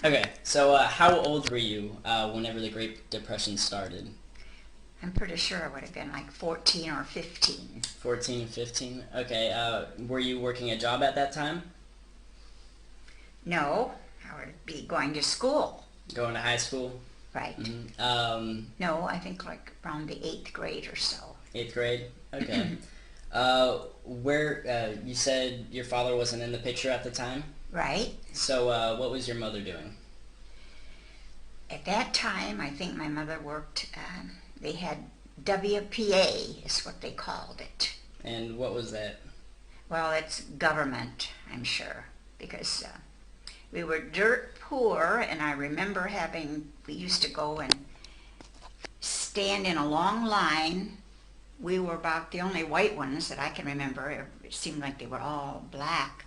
Okay, so how old were you whenever the Great Depression started? I'm pretty sure I would have been like 14 or 15. 14, 15? Okay, were you working a job at that time? No, I would be going to school. Going to high school? Right. No, I think like around the eighth grade or so. Eighth grade? Okay. Where, you said your father wasn't in the picture at the time? Right. So what was your mother doing? At that time, I think my mother worked, they had WPA, is what they called it. And what was that? Well, it's government, I'm sure, because we were dirt poor, and I remember we used to go and stand in a long line. We were about the only white ones that I can remember. It seemed like they were all black.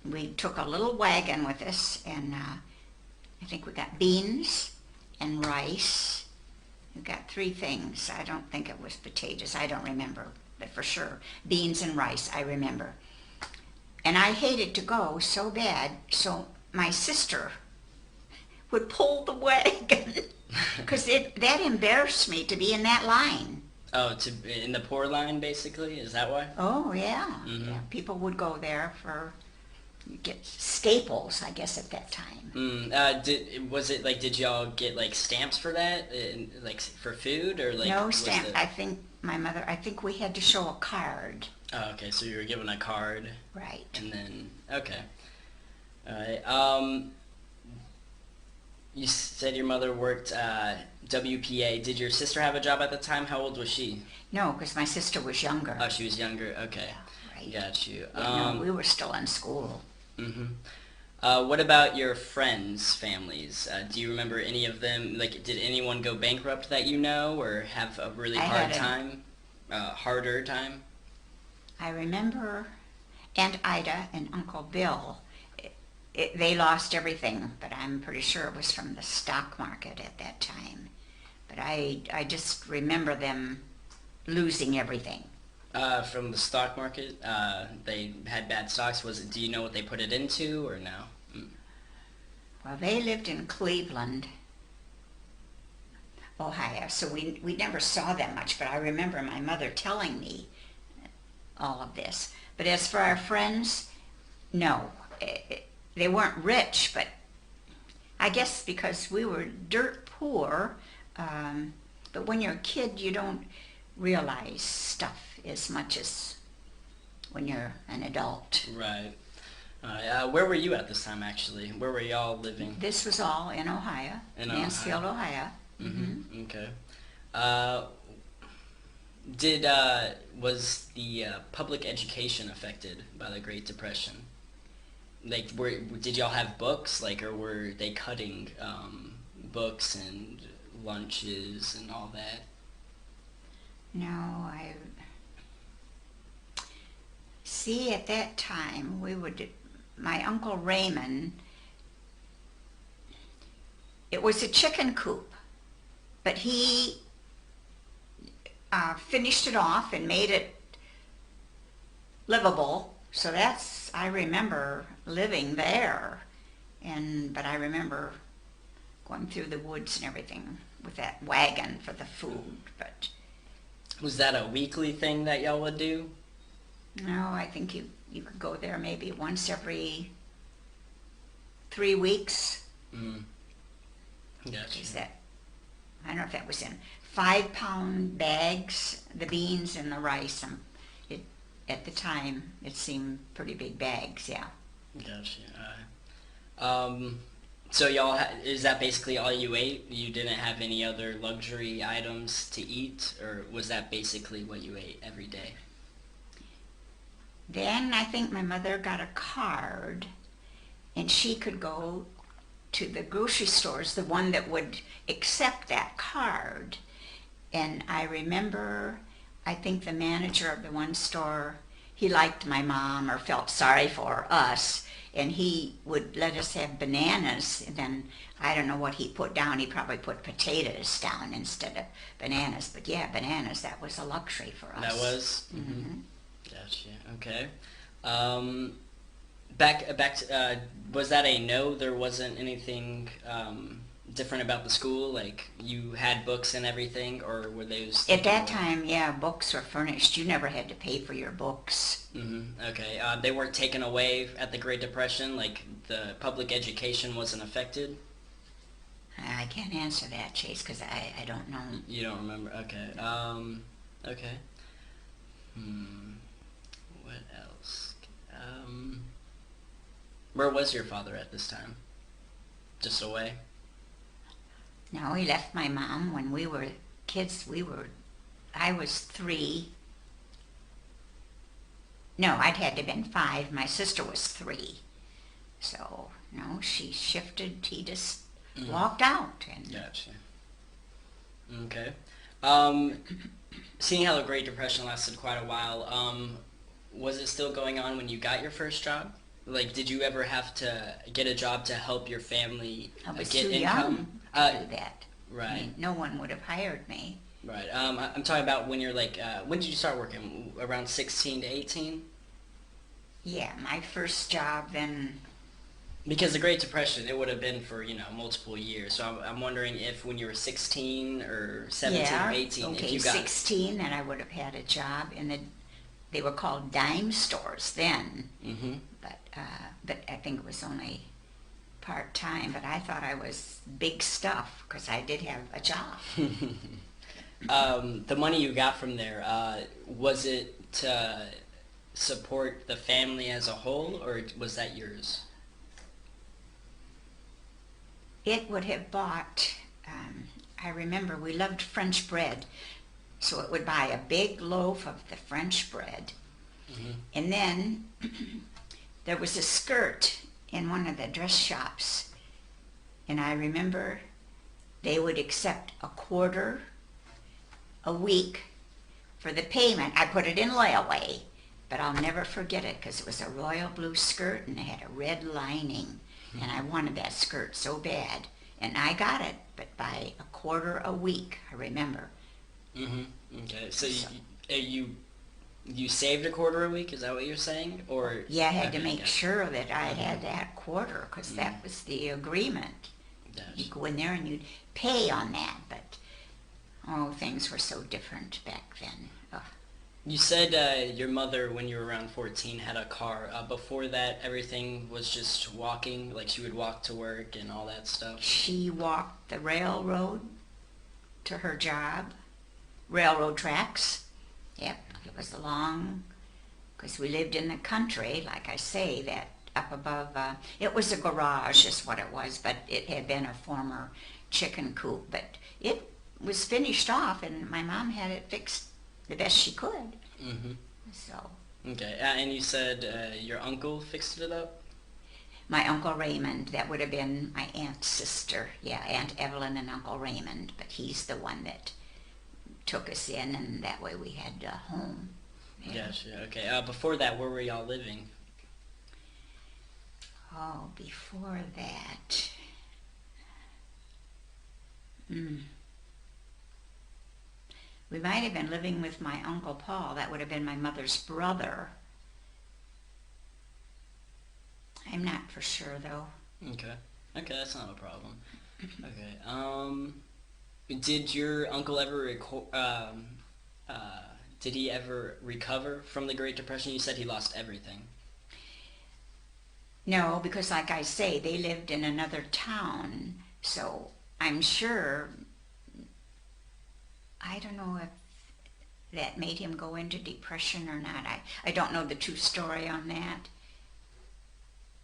We took a little wagon with us, and I think we got beans and rice. We got three things. I don't think it was potatoes. I don't remember, but for sure, beans and rice, I remember. And I hated to go so bad, so my sister would pull the wagon because that embarrassed me to be in that line. Oh, in the poor line, basically? Is that why? Oh, yeah. Mm-hmm. Yeah, people would go there for get staples, I guess, at that time. Was it like, did y'all get like stamps for that, like for food, or like No was stamp. the? I think we had to show a card. Oh, okay, so you were given a card, Right. and then okay, all right. You said your mother worked WPA. Did your sister have a job at the time? How old was she? No, because my sister was younger. Oh, she was younger. Okay, Yeah, right. got you. Yeah, no, we were still in school. Mm-hmm. What about your friends' families? Do you remember any of them? Like, did anyone go bankrupt that you know, or have a really I hard had a, time? Harder time? I remember Aunt Ida and Uncle Bill. They lost everything, but I'm pretty sure it was from the stock market at that time. But I just remember them losing everything. From the stock market? They had bad stocks. Was it? Do you know what they put it into, or no? Mm. Well, they lived in Cleveland, Ohio, so we never saw them much, but I remember my mother telling me all of this. But as for our friends, no. They weren't rich, but I guess because we were dirt poor, but when you're a kid, you don't realize stuff as much as when you're an adult. Right. Where were you at this time, actually? Where were y'all living? This was all in Ohio, In Ohio. Mansfield, Ohio. Hmm. Mm-hmm. Okay. Uh, did Was the public education affected by the Great Depression? Like, did y'all have books, like, or were they cutting books and lunches and all that? No, I see at that time my Uncle Raymond, it was a chicken coop, but he finished it off and made it livable. So I remember living there. But I remember going through the woods and everything with that wagon for the food. But Was that a weekly thing that y'all would do? no, I think you could go there maybe once every 3 weeks. Mm, gotcha. Is that, I don't know if that was in 5 pound bags, the beans and the rice. It, at the time, it seemed pretty big bags, yeah. Gotcha. Um, so y'all, is that basically all you ate? You didn't have any other luxury items to eat, or was that basically what you ate every day? Then I think my mother got a card and she could go to the grocery stores, the one that would accept that card. And I remember, I think the manager of the one store, he liked my mom or felt sorry for us, and he would let us have bananas. And then I don't know what he put down. He probably put potatoes down instead of bananas. But yeah, bananas, that was a luxury for That us. was. Mm-hmm. Hmm. Gotcha. Okay. Um, back to Was that a no? There wasn't anything different about the school? Like you had books and everything, or were those At taken that away? time, yeah, books were furnished. You never had to pay for your books. Okay. They weren't taken away at the Great Depression. Like the public education wasn't affected. I can't answer that, Chase, because I don't know. You don't remember? Okay. Okay. Hmm. What else? Um. Where was your father at this time? Just away. No, he left my mom when we were kids. I was 3. No, I'd had to have been 5. My sister was 3. So, no, she shifted. He just walked out. And Gotcha. Okay. Um, Seeing how the Great Depression lasted quite a while, was it still going on when you got your first job? Like, did you ever have to get a job to help your family I was get too income? young to do that. I Right, mean, no one would have hired me. right. I'm talking about when you're like, when did you start working? Around 16 to 18? Yeah, my first job then. Because the Great Depression, it would have been for, multiple years. So I'm wondering if when you were 16 or 17 or Yeah, 18, if okay, you got... 16, and I would have had a job in they were called dime stores then, hmm but I think it was only part-time, but I thought I was big stuff because I did have a job. The money you got from there, was it to support the family as a whole, or was that yours? It would have bought, I remember we loved French bread, so it would buy a big loaf of the French bread. hmm And then there was a skirt in one of the dress shops, and I remember they would accept a quarter a week for the payment. I put it in layaway, but I'll never forget it because it was a royal blue skirt and it had a red lining, and I wanted that skirt so bad. And I got it, but by a quarter a week, I remember. hmm Okay, so So, you saved a quarter a week? Is that what you're saying? Or yeah, I had to okay, make gotcha. sure that I had that quarter because Mm, that was the agreement. You gotcha. go in there and you'd pay on that, but oh, things were so different back then. Ugh. You said your mother, when you were around 14, had a car. Before that, everything was just walking, like she would walk to work and all that stuff. She walked the railroad to her job, railroad tracks. Yep, it was long, because we lived in the country, like I say, that up above, it was a garage is what it was, but it had been a former chicken coop. But it was finished off, and my mom had it fixed the best she could. hmm So Okay, and you said your uncle fixed it up? my Uncle Raymond, that would have been my aunt's sister. Yeah, Aunt Evelyn and Uncle Raymond, but he's the one that took us in, and that way we had a home. Yeah. Gotcha. Okay. Before that, where were y'all living? Oh, before that, mm, we might have been living with my Uncle Paul. That would have been my mother's brother. I'm not for sure, though. Okay. Okay, that's not a problem. Okay. Did your uncle ever did he ever recover from the Great Depression? You said he lost everything. No, because like I say, they lived in another town, so I'm sure, I don't know if that made him go into depression or not. I don't know the true story on that,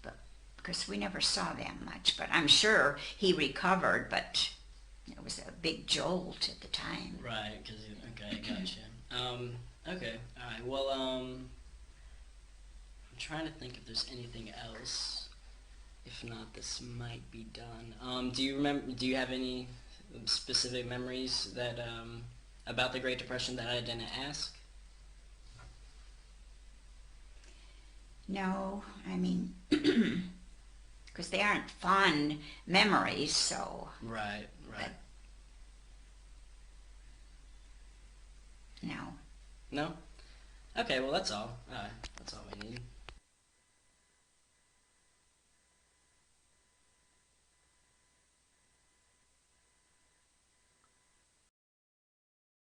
but because we never saw them much, but I'm sure he recovered, but it was a big jolt at the time. Right. Because okay, gotcha. Okay. All right. Well, I'm trying to think if there's anything else. If not, this might be done. Do you remember? Do you have any specific memories that about the Great Depression that I didn't ask? No, I mean, because they aren't fond memories, so, Right. but Right. no. No. Okay. Well, that's all. That's all we need.